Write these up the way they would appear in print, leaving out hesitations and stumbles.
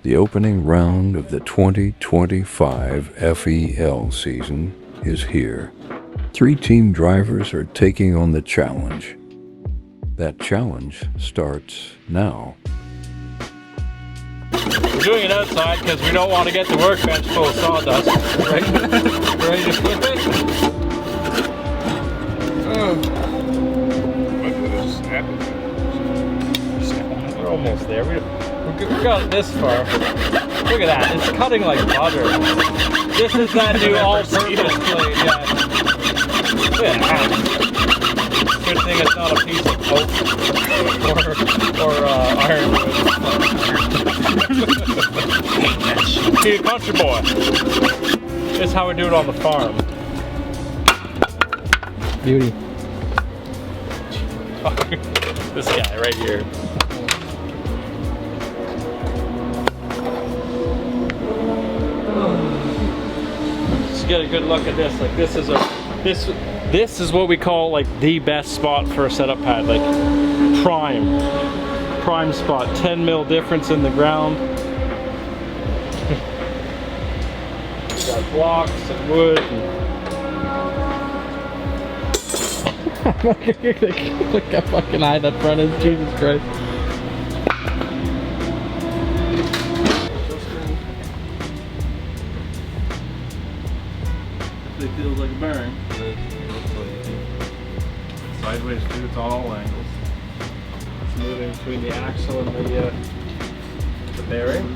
The opening round of the 2025 FEL season is here. 3 team drivers are taking on the challenge. That challenge starts now. We're doing it outside because we don't want to get the workbench full of sawdust. Right? Ready to flip it? We're almost there. We got this far. Look at that. It's cutting like butter. This is that new all-purpose blade. Yeah. Look at that. Good thing it's not a piece of oak or ironwood. Hey, country boy. This is how we do it on the farm. Beauty. This guy right here. Just get a good look at this. Like this is what we call like the best spot for a setup pad. Like prime spot. 10 mil difference in the ground. We got blocks and wood. Look how fucking high that front is, Jesus Christ. It feels like a bearing. It looks like sideways too, it's on all angles. It's moving between the axle and the bearing.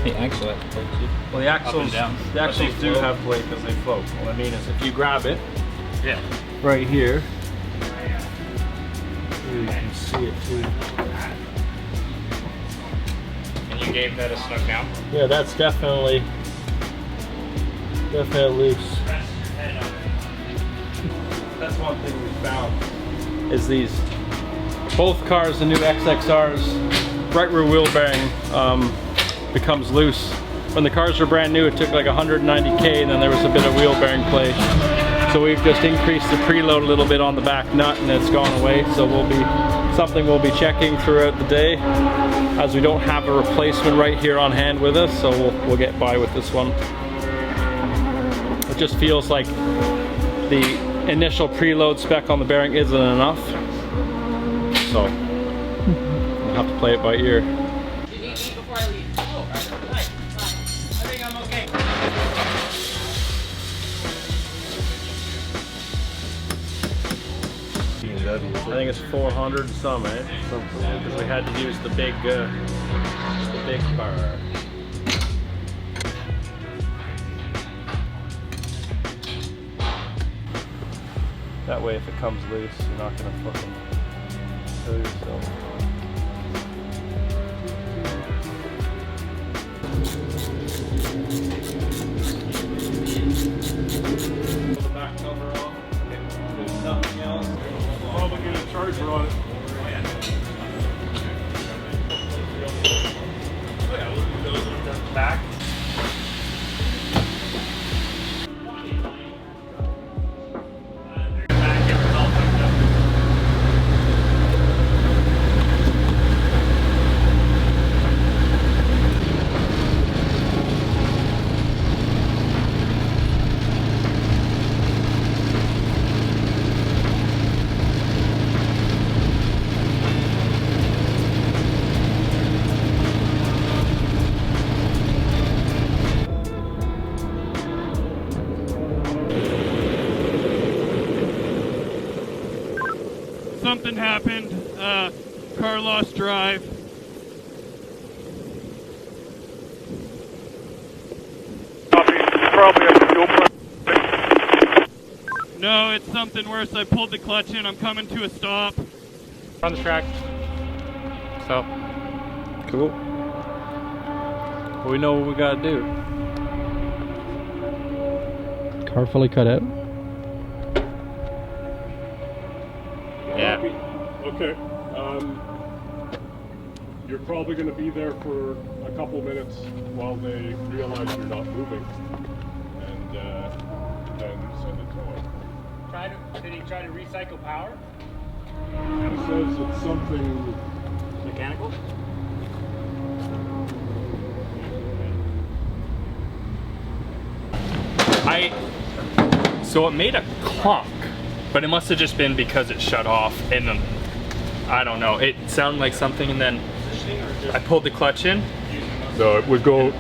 The axle has plate too. Well, the axles do have plate because they float. What I mean is if you grab it, yeah, right here, you can see it too. And you gave that a snug down? Yeah, that's definitely loose. That's one thing we found is these, both cars, the new XXRs, right rear wheel bearing becomes loose. When the cars were brand new, it took like 190K and then there was a bit of wheel bearing play. So we've just increased the preload a little bit on the back nut and it's gone away. So something we'll be checking throughout the day, as we don't have a replacement right here on hand with us, so we'll get by with this one. It just feels like the initial preload spec on the bearing isn't enough, so we'll have to play it by ear. Did you eat before I leave? Oh, nice. Fine. I think I'm okay. I think it's 400 some, eh? Because we had to use the big bar. That way, if it comes loose, you're not gonna fucking kill yourself. Pull the back cover off. There's nothing else. Probably get a charger on it. Oh yeah, we'll do those on the back. Something happened, car lost drive. Probably a fuel pressure. No, it's something worse. I pulled the clutch in, I'm coming to a stop. On the track. So. Cool. Well, we know what we gotta do. Car fully cut out? Yeah. Okay. You're probably going to be there for a couple minutes while they realize you're not moving, and then send it to them. Did he try to recycle power? He says it's something Mechanical? So it made a clunk, but it must have just been because it shut off, and then, I don't know, it sounded like something, and then I pulled the clutch in. No, it would go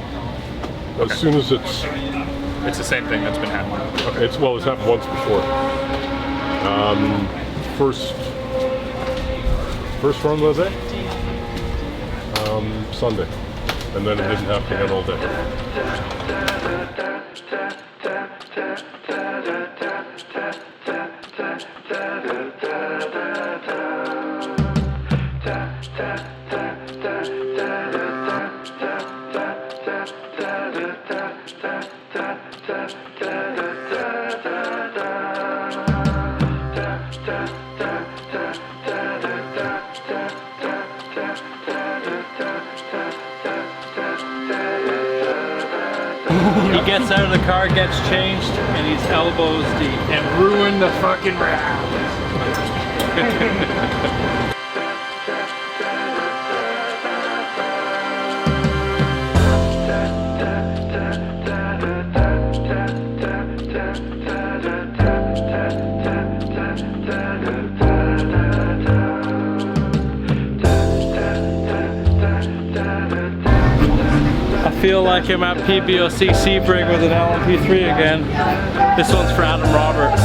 as soon as it's the same thing that's been happening. okay. It's happened once before. First run was it? Sunday, and then it didn't happen again all day. He gets out of the car, gets changed, and he's elbows deep. And ruined the fucking round. I feel like I'm at PBOC Sebring with an LMP3 again. This one's for Adam Roberts.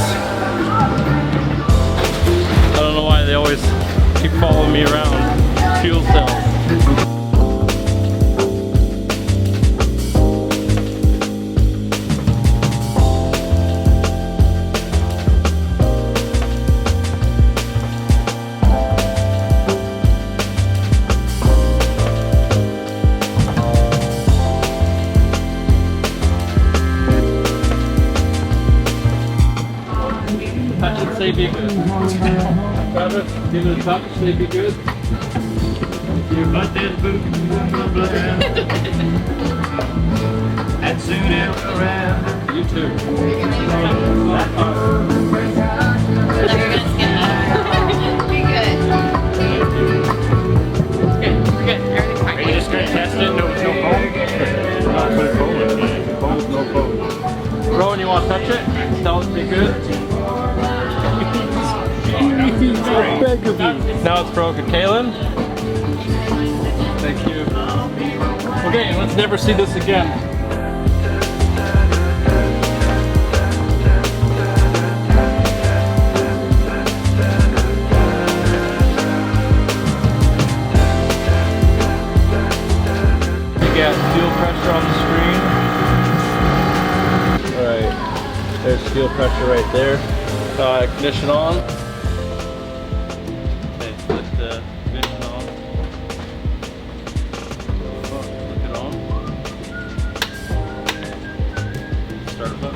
I don't know why they always keep following me around. Fuel cells. Touch and say be good. Travis, give it a touch, say be good. But this boot and soon it'll go around. You too. You're gonna be good. Good, we're good. Everything's fine. Are you just gonna test it? No phone? Rowan, you want to touch it? Tell us to be good. Now it's broken. Kaylin? Thank you. Okay, let's never see this again. You get fuel pressure on the screen. Alright, there's fuel pressure right there. Ignition on. Okay, put the ignition on. Look it on. Start it up.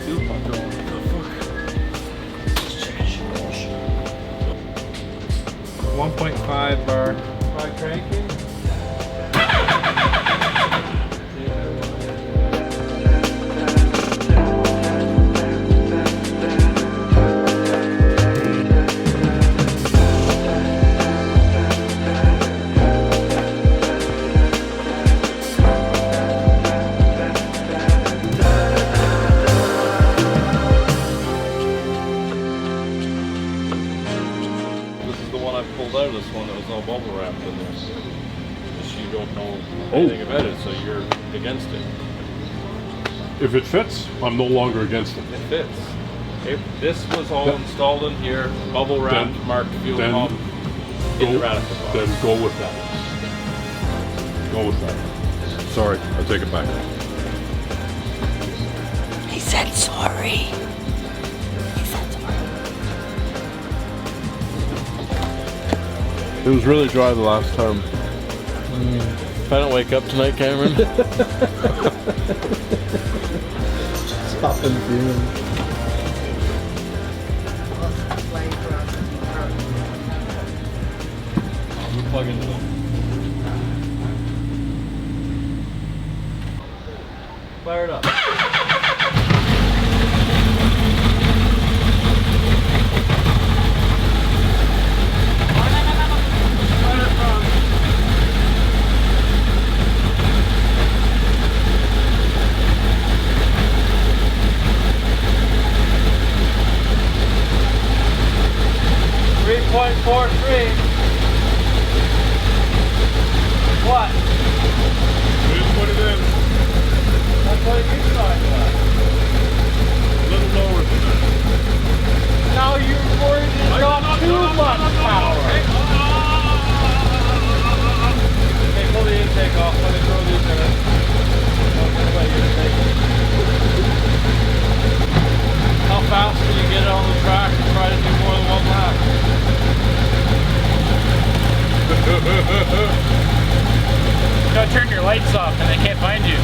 Fuel pump going. What the fuck? 1.5 bar. Try cranking. Pulled out of this one that was all bubble wrapped in this. Just you don't know anything about it, so you're against it. If it fits, I'm no longer against it. It fits. If this was all installed in here, bubble wrapped, marked fuel pump in the radical box. Then go with that. Go with that. Sorry, I take it back. He said sorry. It was really dry the last time. If I don't wake up tonight, Cameron. Stop and fuming. We'll plug into them. Fire it up. me. What? We just put it in. That's what you started at. A little lower than that. Now you're worried it's not too much power. Okay, pull the intake off. Let me throw these in it. Away, how fast can you get it on the track and try to do more than one lap? You gotta turn your lights off and they can't find you.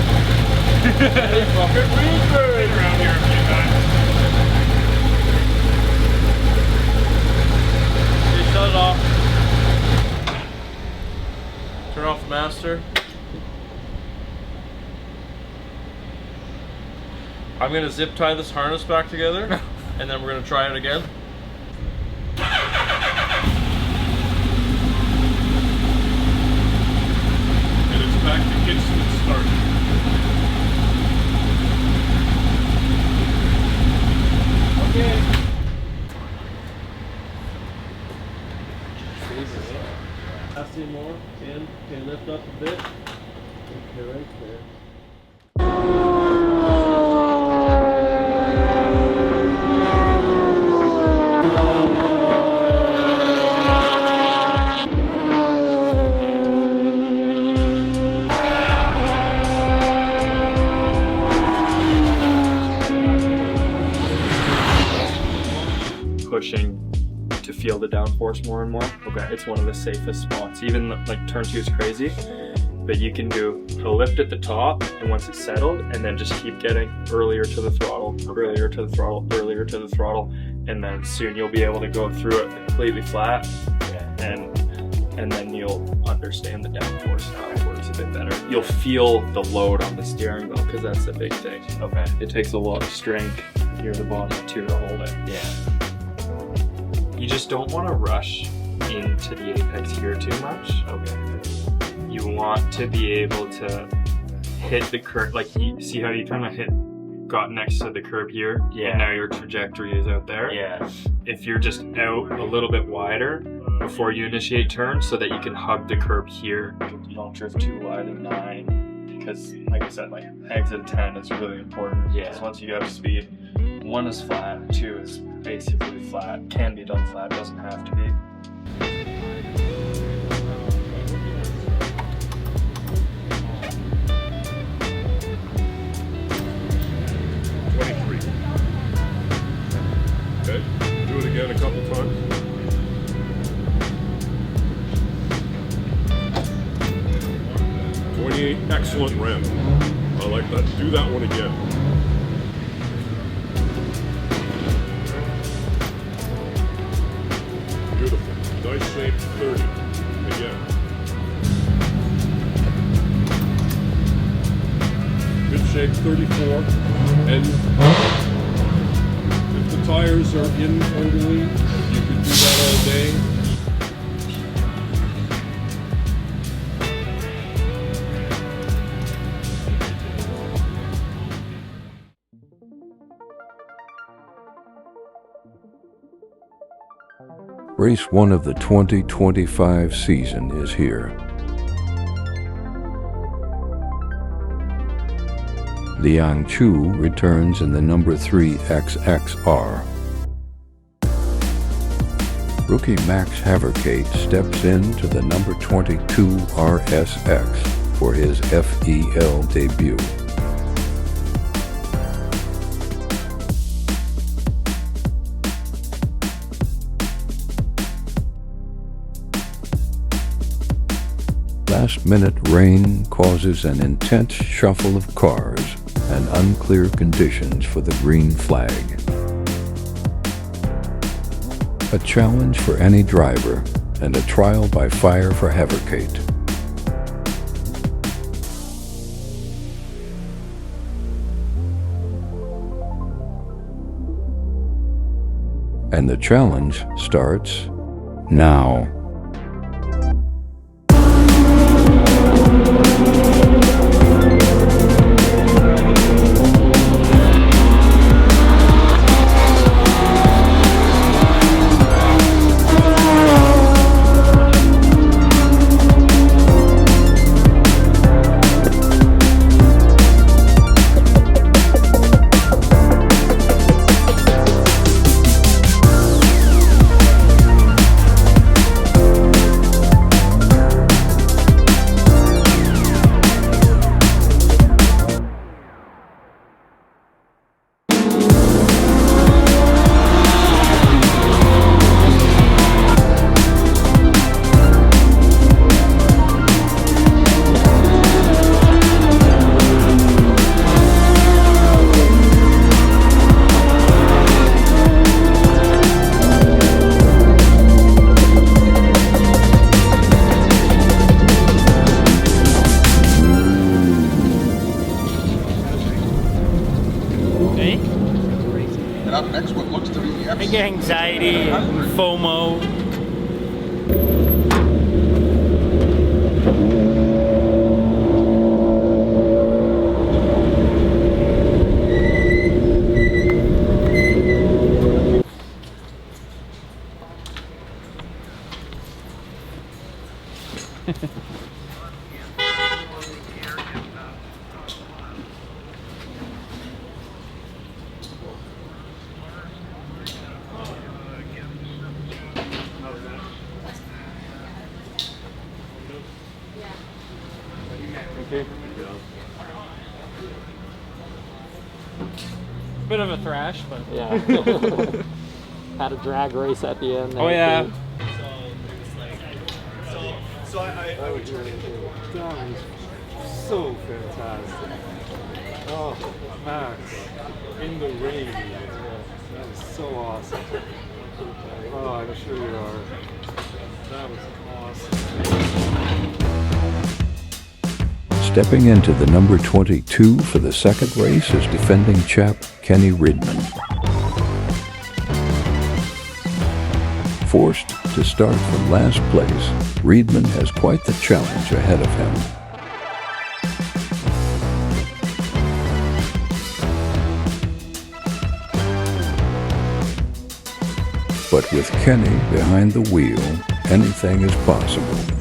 Fucking Riedmann around here a few times. Okay, shut it off. Turn off the master. I'm gonna zip tie this harness back together, and then we're gonna try it again. And it's back to instant start. Okay. Passing more. In. Okay, lift up a bit. Okay, right there. Pushing to feel the downforce more and more. Okay. It's one of the safest spots. Even like turn 2 is crazy, but you can do a lift at the top, and once it's settled, and then just keep getting earlier to the throttle, earlier to the throttle, earlier to the throttle, and then soon you'll be able to go through it completely flat, and then you'll understand the downforce, how it works a bit better. You'll feel the load on the steering wheel, because that's the big thing. Okay. It takes a lot of strength near the bottom too to hold it. Yeah. You just don't want to rush into the apex here too much. Okay. You want to be able to hit the curb, like you see how you kind of got next to the curb here? Yeah. And now your trajectory is out there. Yeah. If you're just out a little bit wider before you initiate turn so that you can hug the curb here. You don't drift too wide in 9 because, like I said, like exit 10 is really important. Yeah. Because once you get up to speed, 1 is flat, 2 is basically flat. Can be done flat, doesn't have to be. Okay, do it again a couple times. Excellent rem. I like that. Do that one again. Beautiful. Nice shape 30. Again. Good shape 34. And if the tires are in totally, you can do that all day. Race 1 of the 2025 season is here. Liang Qiu returns in the number 3 XXR. Rookie Max Haverkate steps into the number 22 RSX for his FEL debut. Last-minute rain causes an intense shuffle of cars and unclear conditions for the green flag. A challenge for any driver and a trial by fire for Haverkate. And the challenge starts now. big anxiety and FOMO. Bit of a thrash, but Yeah. Had a drag race at the end. oh yeah. That was so fantastic. Oh, Max, in the rain. That was so awesome. Oh, I'm sure you are. That was awesome. Stepping into the number 22 for the second race is defending champ Kenny Riedmann. Forced to start from last place, Riedmann has quite the challenge ahead of him. But with Kenny behind the wheel, anything is possible.